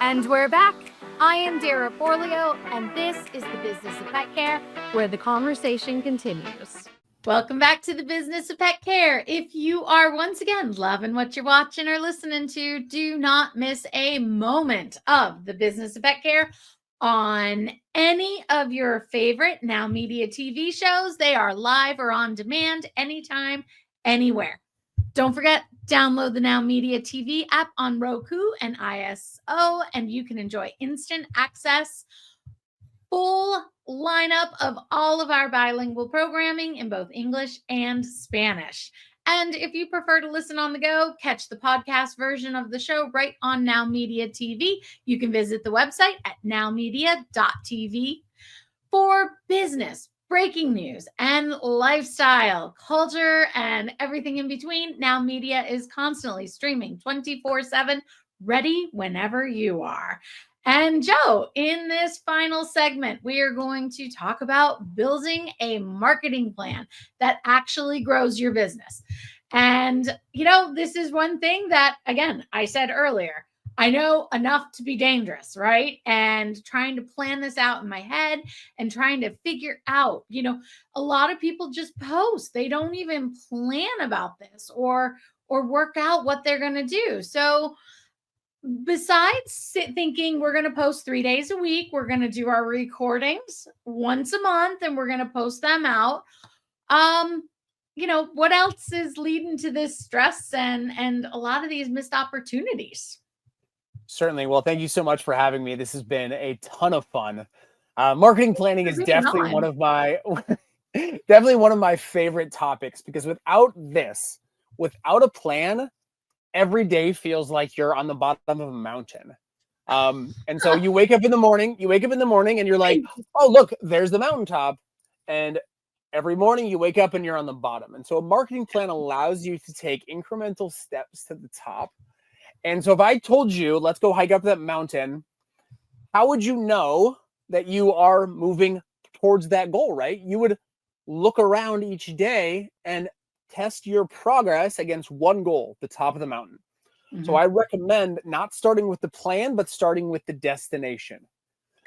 And we're back. I am Dara Forleo, and this is the Business of Pet Care, where the conversation continues. Welcome back to the Business of Pet Care. If you are once again loving what you're watching or listening to, do not miss a moment of the Business of Pet Care on any of your favorite Now Media TV shows. They are live or on demand anytime, anywhere. Don't forget, download the Now Media TV app on Roku and ISO, and you can enjoy instant access, full lineup of all of our bilingual programming in both English and Spanish. And if you prefer to listen on the go, catch the podcast version of the show right on Now Media TV. You can visit the website at nowmedia.tv for business, breaking news, and lifestyle, culture, and everything in between. Now Media is constantly streaming 24/7, ready whenever you are. And Joe, in this final segment, we are going to talk about building a marketing plan that actually grows your business. And, this is one thing that, again, I said earlier, I know enough to be dangerous, right? And trying to plan this out in my head and trying to figure out, a lot of people just post. They don't even plan about this or work out what they're going to do. So besides thinking we're going to post 3 days a week, we're going to do our recordings once a month and we're going to post them out. What else is leading to this stress and a lot of these missed opportunities? Certainly. Well, thank you so much for having me. This has been a ton of fun. Marketing planning is definitely one of my favorite topics, because without a plan, every day feels like you're on the bottom of a mountain. And so you wake up in the morning and you're like, oh, look, there's the mountaintop. And every morning you wake up and you're on the bottom. And so a marketing plan allows you to take incremental steps to the top. And so if I told you, let's go hike up that mountain, how would you know that you are moving towards that goal, right? You would look around each day and test your progress against one goal, the top of the mountain. Mm-hmm. So I recommend not starting with the plan, but starting with the destination.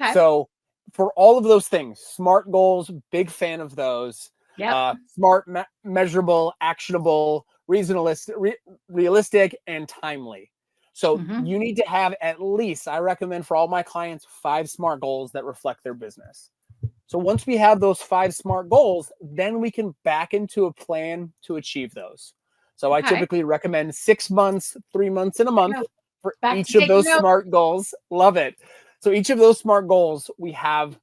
Okay. So for all of those things, SMART goals, big fan of those. Yep. SMART, measurable, actionable, realistic, and timely. So you need to have at least, I recommend for all my clients, 5 SMART goals that reflect their business. So once we have those 5 SMART goals, then we can back into a plan to achieve those. So I typically recommend 6 months, 3 months, and a month for each of those SMART goals. Love it. So each of those SMART goals, we have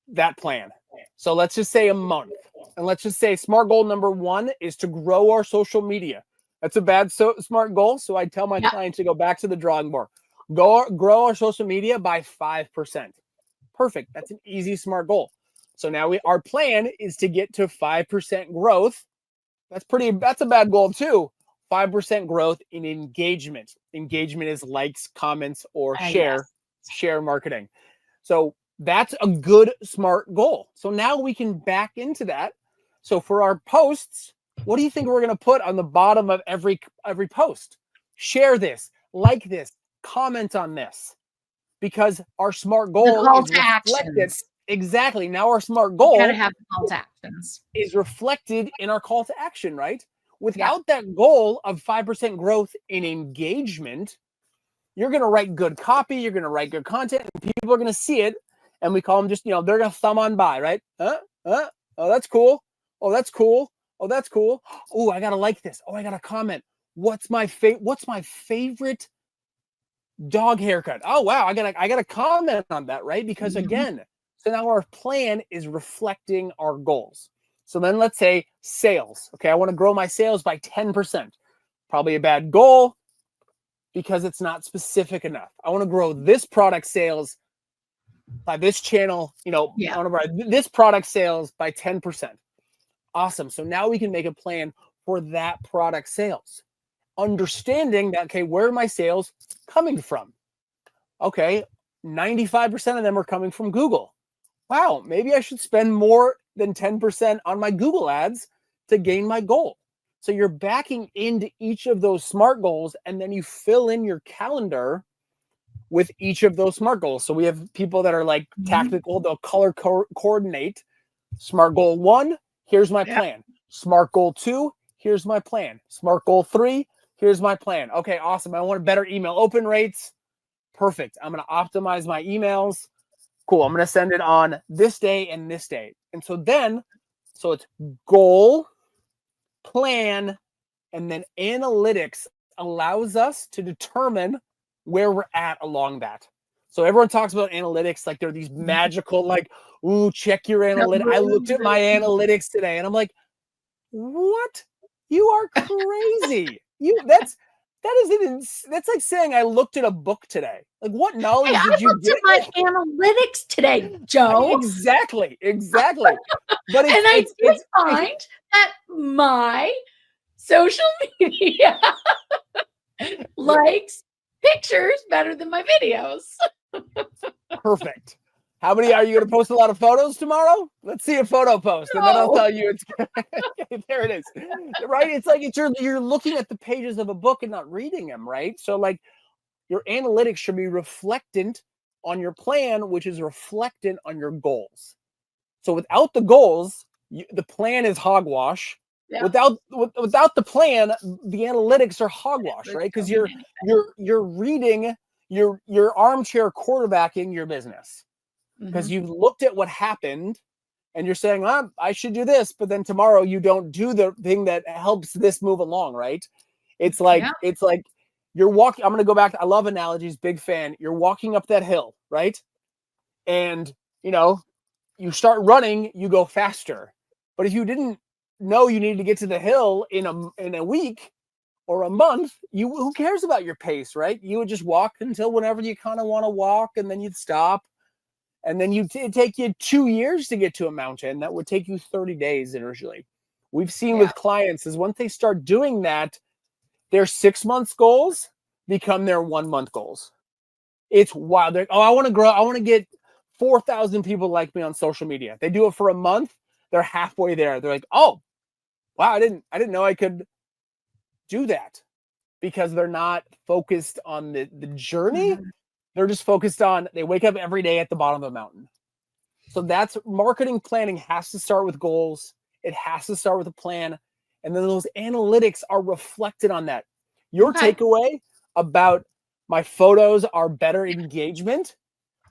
that plan. So let's just say a month. And let's just say SMART goal number 1 is to grow our social media. That's a bad SMART goal. So I tell my clients to go back to the drawing board. Grow our social media by 5%. Perfect. That's an easy SMART goal. So now our plan is to get to 5% growth. That's a bad goal too. 5% growth in engagement. Engagement is likes, comments, or share marketing. So that's a good SMART goal. So now we can back into that. So for our posts, what do you think we're going to put on the bottom of every post? Share this, like this, comment on this, because our SMART goal is reflected. Exactly. Now our SMART goal gotta have call to actions is reflected in our call to action, right? Without that goal of 5% growth in engagement, you're going to write good copy, you're going to write good content, and people are going to see it, and we call them just, they're going to thumb on by, right? Oh, that's cool. Oh, that's cool. Oh, that's cool. Oh, I got to like this. Oh, I got to comment. What's my favorite dog haircut? Oh, wow. I got to comment on that, right? Because again, so now our plan is reflecting our goals. So then let's say sales. Okay, I want to grow my sales by 10%. Probably a bad goal because it's not specific enough. I want to grow this product sales by this channel. I want to grow this product sales by 10%. Awesome. So now we can make a plan for that product sales. Understanding that, okay, where are my sales coming from? Okay, 95% of them are coming from Google. Wow, maybe I should spend more than 10% on my Google ads to gain my goal. So you're backing into each of those SMART goals, and then you fill in your calendar with each of those SMART goals. So we have people that are like tactical, they'll color coordinate. SMART goal 1, here's my plan. SMART goal 2, here's my plan. SMART goal 3, here's my plan. Okay, awesome. I want better email open rates. Perfect. I'm going to optimize my emails. Cool. I'm going to send it on this day and this day. And so it's goal, plan, and then analytics allows us to determine where we're at along that. So everyone talks about analytics like they're these magical, like, ooh, check your analytics. I looked at my analytics today and I'm like, what? You are crazy. That's like saying I looked at a book today. Like, what knowledge did you get? I looked at my analytics today, Joe. Exactly. But I did find that my social media likes pictures better than my videos. Perfect. How many are you going to post? A lot of photos tomorrow? Let's see a photo post, and then I'll tell you it's there. It is, right? It's like you're looking at the pages of a book and not reading them, right? So like your analytics should be reflectant on your plan, which is reflectant on your goals. So without the goals, the plan is hogwash. Yeah. Without the plan, the analytics are hogwash, right? Because you're reading, you're armchair quarterbacking your business. Because you've looked at what happened and you're saying, I should do this, but then tomorrow you don't do the thing that helps this move along, right? It's like you're walking. I'm going to go back. I love analogies, big fan. You're walking up that hill, right? And, you start running, you go faster. But if you didn't know you needed to get to the hill in a week or a month, who cares about your pace, right? You would just walk until whenever you kind of want to walk, and then you'd stop. And then it'd take you 2 years to get to a mountain. That would take you 30 days initially. We've seen with clients is once they start doing that, their 6 months goals become their 1 month goals. It's wild. They're like, I want to grow. I want to get 4,000 people like me on social media. They do it for a month. They're halfway there. They're like, oh, wow, I didn't know I could do that, because they're not focused on the journey. They're just focused on, they wake up every day at the bottom of a mountain. So that's marketing planning has to start with goals. It has to start with a plan. And then those analytics are reflected on that. Your takeaway about my photos are better engagement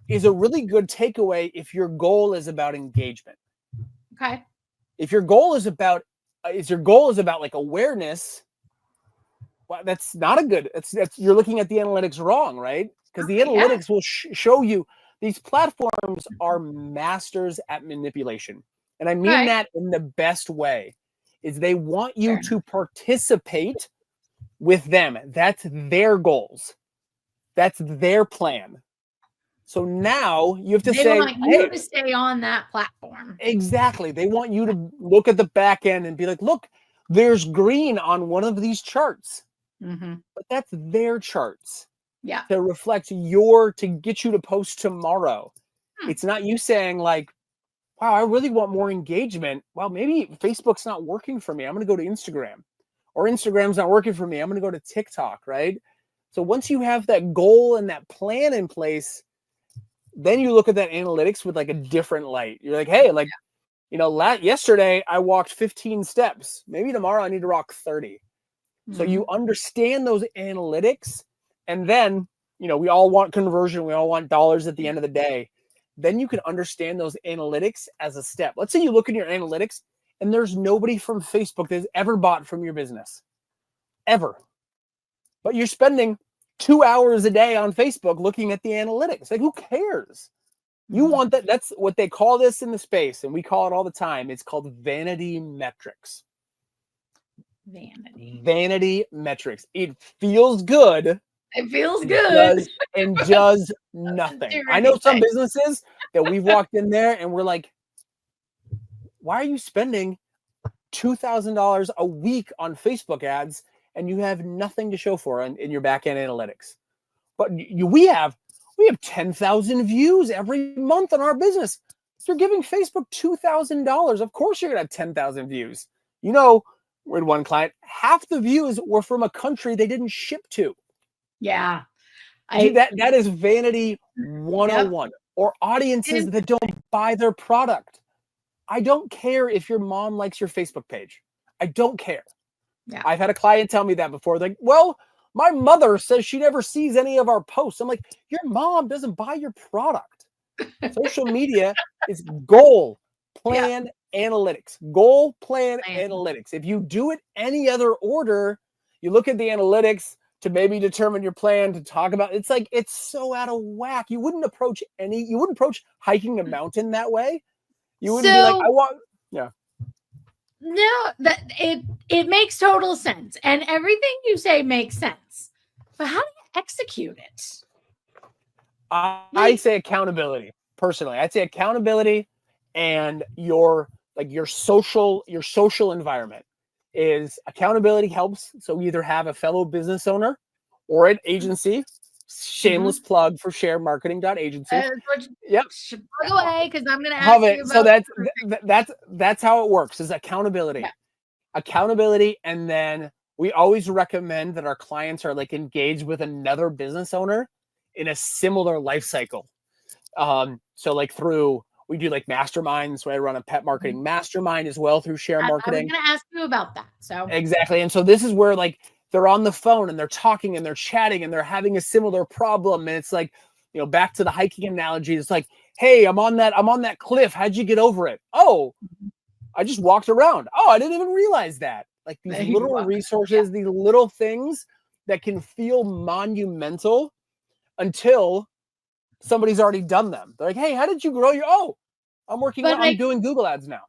is a really good takeaway if your goal is about engagement. Okay. If your goal is about like awareness, well, that's not a good, that's you're looking at the analytics wrong, right? Because the analytics will show you these platforms are masters at manipulation. And I mean that in the best way, is they want you to participate with them. That's their goals. That's their plan. So now you have to they want you to stay on that platform. Exactly. They want you to look at the back end and be like, look, there's green on one of these charts. But that's their charts. Yeah. To reflect to get you to post tomorrow. It's not you saying like, wow, I really want more engagement. Well, maybe Facebook's not working for me. I'm going to go to Instagram, or Instagram's not working for me. I'm going to go to TikTok, right? So once you have that goal and that plan in place, then you look at that analytics with like a different light. You're like, hey, like, yesterday I walked 15 steps. Maybe tomorrow I need to walk 30. So you understand those analytics. And then, we all want conversion. We all want dollars at the end of the day. Then you can understand those analytics as a step. Let's say you look at your analytics and there's nobody from Facebook that's ever bought from your business. Ever. But you're spending 2 hours a day on Facebook looking at the analytics. Like, who cares? You want that. That's what they call this in the space. And we call it all the time. It's called vanity metrics. Vanity metrics. It feels good. It feels good. And does nothing. I know some businesses that we've walked in there and we're like, why are you spending $2,000 a week on Facebook ads and you have nothing to show for in your back end analytics? But we have 10,000 views every month on our business. So you're giving Facebook $2,000. Of course you're going to have 10,000 views. We had one client, half the views were from a country they didn't ship to. Yeah. That is Vanity 101. Yep. Or audiences that don't buy their product. I don't care if your mom likes your Facebook page. I don't care. Yeah. I've had a client tell me that before. Like, well, my mother says she never sees any of our posts. I'm like, your mom doesn't buy your product. Social media is goal, plan, analytics. Goal, plan, analytics. If you do it any other order, you look at the analytics to maybe determine your plan, to talk about, it's like, it's so out of whack. You wouldn't approach hiking the mountain that way. You wouldn't be like, I want, No, that it makes total sense. And everything you say makes sense. But how do you execute it? I say accountability, personally. I'd say accountability and your social environment. Is accountability helps. So we either have a fellow business owner or an agency. Shameless plug for sharemarketing.agency. Yep. Plug away, because I'm going to ask you about. So that's how it works, is accountability. Yeah. Accountability, and then we always recommend that our clients are like engaged with another business owner in a similar life cycle. So like we do like masterminds. So I run a pet marketing mastermind as well through share marketing. I was going to ask you about that. So exactly. And so this is where like they're on the phone and they're talking and they're chatting and they're having a similar problem. And it's like, back to the hiking analogy. It's like, hey, I'm on that cliff. How'd you get over it? Oh, I just walked around. Oh, I didn't even realize that. Like these little resources, these little things that can feel monumental until somebody's already done them. They're like, hey, how did you grow I'm doing Google ads now.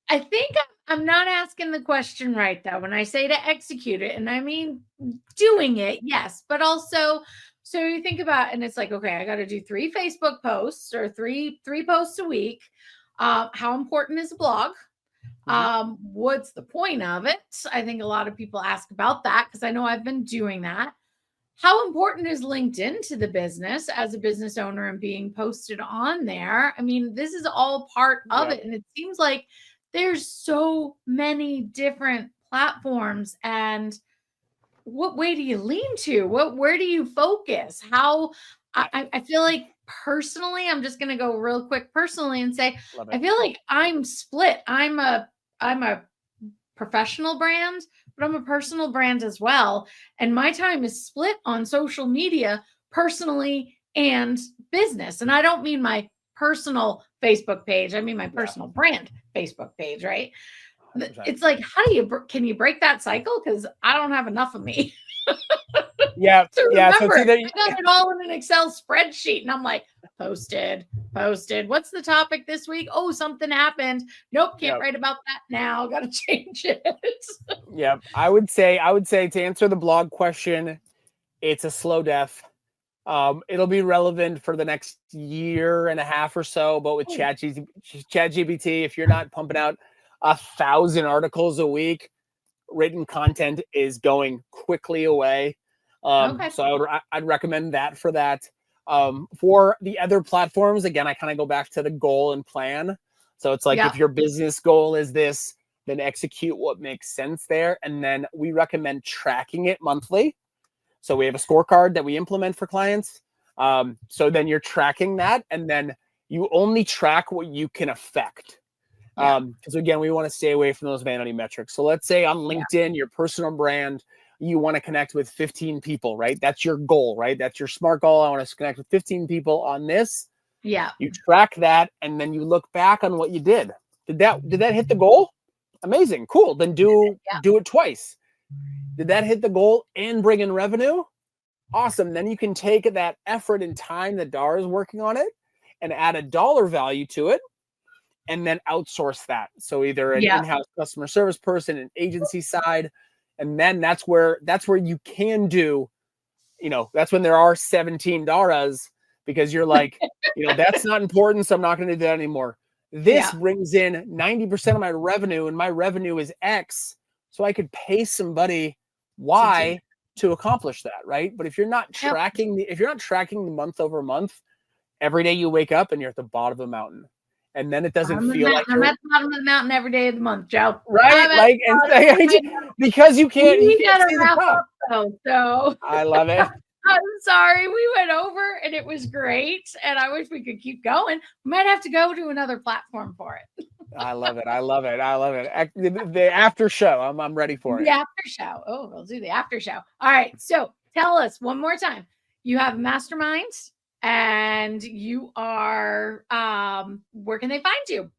I think I'm not asking the question right, though. When I say to execute it, and I mean doing it, yes, but also, so you think about, and it's like, okay, I got to do 3 Facebook posts or three posts a week. How important is a blog? What's the point of it? I think a lot of people ask about that, because I know I've been doing that. How important is LinkedIn to the business as a business owner and being posted on there? I mean, this is all part of it. And it seems like there's so many different platforms. And what way do you lean to? Where do you focus? I feel like personally, I'm just going to go real quick personally and say, I feel like I'm split. I'm a professional brand, but I'm a personal brand as well. And my time is split on social media personally and business. And I don't mean my personal Facebook page. I mean my personal brand Facebook page, right? 100%. It's like, can you break that cycle? Because I don't have enough of me. Yeah. So I got it all in an Excel spreadsheet, and I'm like, posted. What's the topic this week? Oh, something happened. Nope, can't write about that now. Got to change it. Yeah, I would say to answer the blog question, it's a slow death. It'll be relevant for the next year and a half or so, but with ChatGPT, if you're not pumping out 1,000 articles a week, written content is going quickly away. So I'd recommend that for that. For the other platforms, again, I kind of go back to the goal and plan. So it's like, if your business goal is this, then execute what makes sense there. And then we recommend tracking it monthly. So we have a scorecard that we implement for clients. So then you're tracking that, and then you only track what you can affect. Because again, we want to stay away from those vanity metrics. So let's say on LinkedIn, your personal brand, you want to connect with 15 people, right? That's your goal, right? That's your SMART goal. I want to connect with 15 people on this. Yeah. You track that, and then you look back on what you did. Did that hit the goal? Amazing. Cool. Then do it twice. Did that hit the goal and bring in revenue? Awesome. Then you can take that effort and time that Dara is working on it and add a dollar value to it, and then outsource that. So either an in-house customer service person, an agency side, and then that's where you can do, that's when there are 17 Daras, because you're like, that's not important, so I'm not going to do that anymore. This brings in 90% of my revenue, and my revenue is X, so I could pay somebody Y to accomplish that, right? But if you're not tracking the month over month, every day you wake up and you're at the bottom of the mountain. And then it doesn't feel like I'm at the bottom of the mountain every day of the month, Joe. Right? Because you can't. We gotta wrap up though. So I love it. I'm sorry. We went over and it was great. And I wish we could keep going. We might have to go to another platform for it. I love it. I love it. I love it. The after show. I'm ready for it. The after show. Oh, we'll do the after show. All right. So tell us one more time. You have masterminds and you are, where can they find you?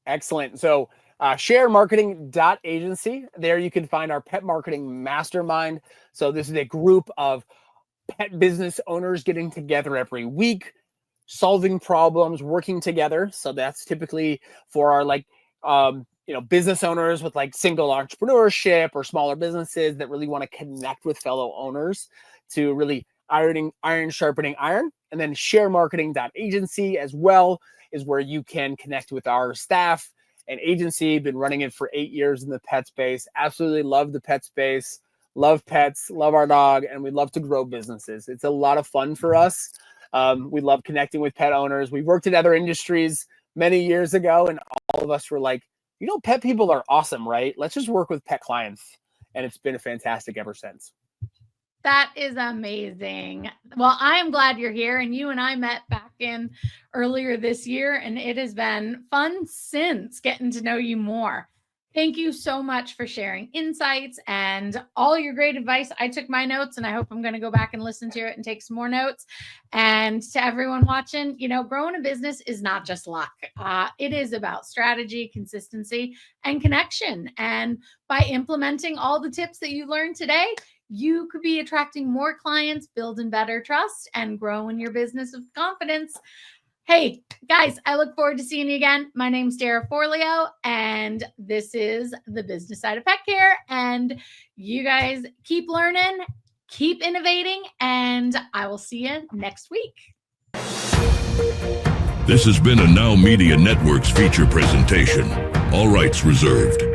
Excellent. So sharemarketing.agency. There you can find our pet marketing mastermind. So this is a group of pet business owners getting together every week, solving problems, working together. So that's typically for our business owners with like single entrepreneurship or smaller businesses that really want to connect with fellow owners to really iron sharpening iron. And then sharemarketing.agency as well is where you can connect with our staff and agency. Been running it for 8 years in the pet space. Absolutely love the pet space. Love pets, love our dog, and we love to grow businesses. It's a lot of fun for us. We love connecting with pet owners. We worked in other industries many years ago, and all of us were like, pet people are awesome, right? Let's just work with pet clients. And it's been fantastic ever since. That is amazing. Well, I am glad you're here. And you and I met back in earlier this year, and it has been fun since getting to know you more. Thank you so much for sharing insights and all your great advice. I took my notes and I hope I'm going to go back and listen to it and take some more notes. And to everyone watching, growing a business is not just luck. It is about strategy, consistency, and connection. And by implementing all the tips that you learned today, you could be attracting more clients, building better trust, and growing your business with confidence. Hey, guys, I look forward to seeing you again. My name's Dara Forleo, and this is the business side of pet care. And you guys keep learning, keep innovating, and I will see you next week. This has been a Now Media Networks feature presentation. All rights reserved.